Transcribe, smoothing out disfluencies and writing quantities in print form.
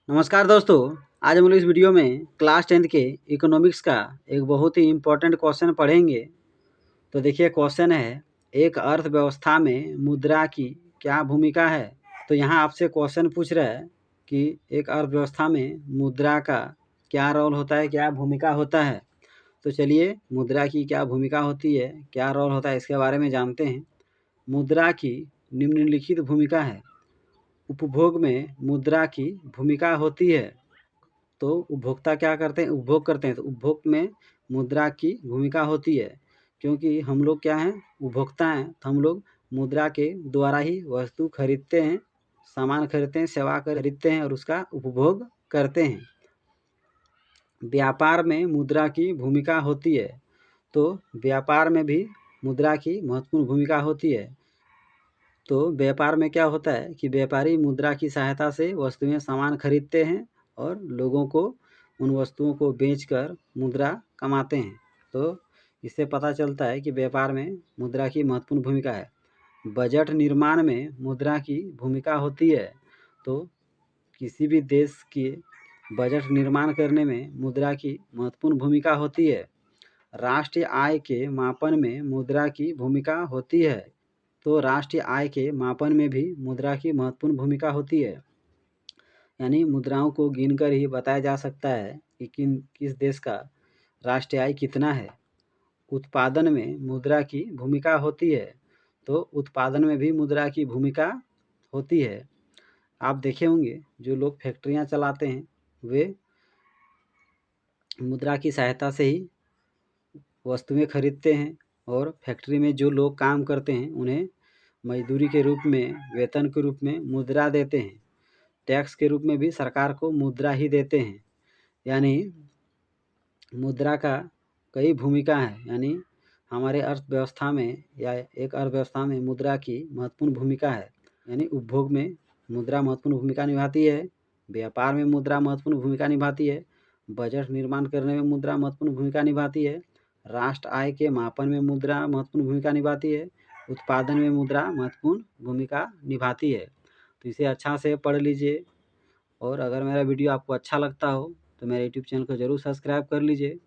नमस्कार दोस्तों। आज हम लोग इस वीडियो में क्लास 10th के इकोनॉमिक्स का एक बहुत ही इम्पोर्टेंट क्वेश्चन पढ़ेंगे। तो देखिए क्वेश्चन है, एक अर्थव्यवस्था में मुद्रा की क्या भूमिका है। तो यहाँ आपसे क्वेश्चन पूछ रहा है कि एक अर्थव्यवस्था में मुद्रा का क्या रोल होता है, क्या भूमिका होता है। तो चलिए मुद्रा की क्या भूमिका होती है, क्या रोल होता है, इसके बारे में जानते हैं। मुद्रा की निम्नलिखित भूमिका है। उपभोग में मुद्रा की भूमिका होती है। तो उपभोक्ता क्या करते हैं, उपभोग करते हैं, तो उपभोग में मुद्रा की भूमिका होती है। क्योंकि हम लोग क्या हैं, उपभोक्ता हैं, तो हम लोग मुद्रा के द्वारा ही वस्तु खरीदते हैं, सामान खरीदते हैं, सेवा खरीदते हैं और उसका उपभोग करते हैं। व्यापार में मुद्रा की भूमिका होती है। तो व्यापार में भी मुद्रा की महत्वपूर्ण भूमिका होती है। तो व्यापार में क्या होता है कि व्यापारी मुद्रा की सहायता से वस्तुएं सामान खरीदते हैं और लोगों को उन वस्तुओं को बेचकर मुद्रा कमाते हैं। तो इससे पता चलता है कि व्यापार में मुद्रा की महत्वपूर्ण भूमिका है। बजट निर्माण में मुद्रा की भूमिका होती है। तो किसी भी देश के बजट निर्माण करने में मुद्रा की महत्वपूर्ण भूमिका होती है। राष्ट्रीय आय के मापन में मुद्रा की भूमिका होती है। तो राष्ट्रीय आय के मापन में भी मुद्रा की महत्वपूर्ण भूमिका होती है। यानी मुद्राओं को गिनकर ही बताया जा सकता है कि किस देश का राष्ट्रीय आय कितना है। उत्पादन में मुद्रा की भूमिका होती है। तो उत्पादन में भी मुद्रा की भूमिका होती है। आप देखे होंगे जो लोग फैक्ट्रियां चलाते हैं वे मुद्रा की सहायता से ही वस्तुएं खरीदते हैं और फैक्ट्री में जो लोग काम करते हैं उन्हें मजदूरी के रूप में, वेतन के रूप में मुद्रा देते हैं। टैक्स के रूप में भी सरकार को मुद्रा ही देते हैं। यानी मुद्रा का कई भूमिका है। यानी हमारे अर्थव्यवस्था में या एक अर्थव्यवस्था में मुद्रा की महत्वपूर्ण भूमिका है। यानी उपभोग में मुद्रा महत्वपूर्ण भूमिका निभाती है, व्यापार में मुद्रा महत्वपूर्ण भूमिका निभाती है, बजट निर्माण करने में मुद्रा महत्वपूर्ण भूमिका निभाती है, राष्ट्र आय के मापन में मुद्रा महत्वपूर्ण भूमिका निभाती है, उत्पादन में मुद्रा महत्वपूर्ण भूमिका निभाती है। तो इसे अच्छा से पढ़ लीजिए और अगर मेरा वीडियो आपको अच्छा लगता हो तो मेरे यूट्यूब चैनल को ज़रूर सब्सक्राइब कर लीजिए।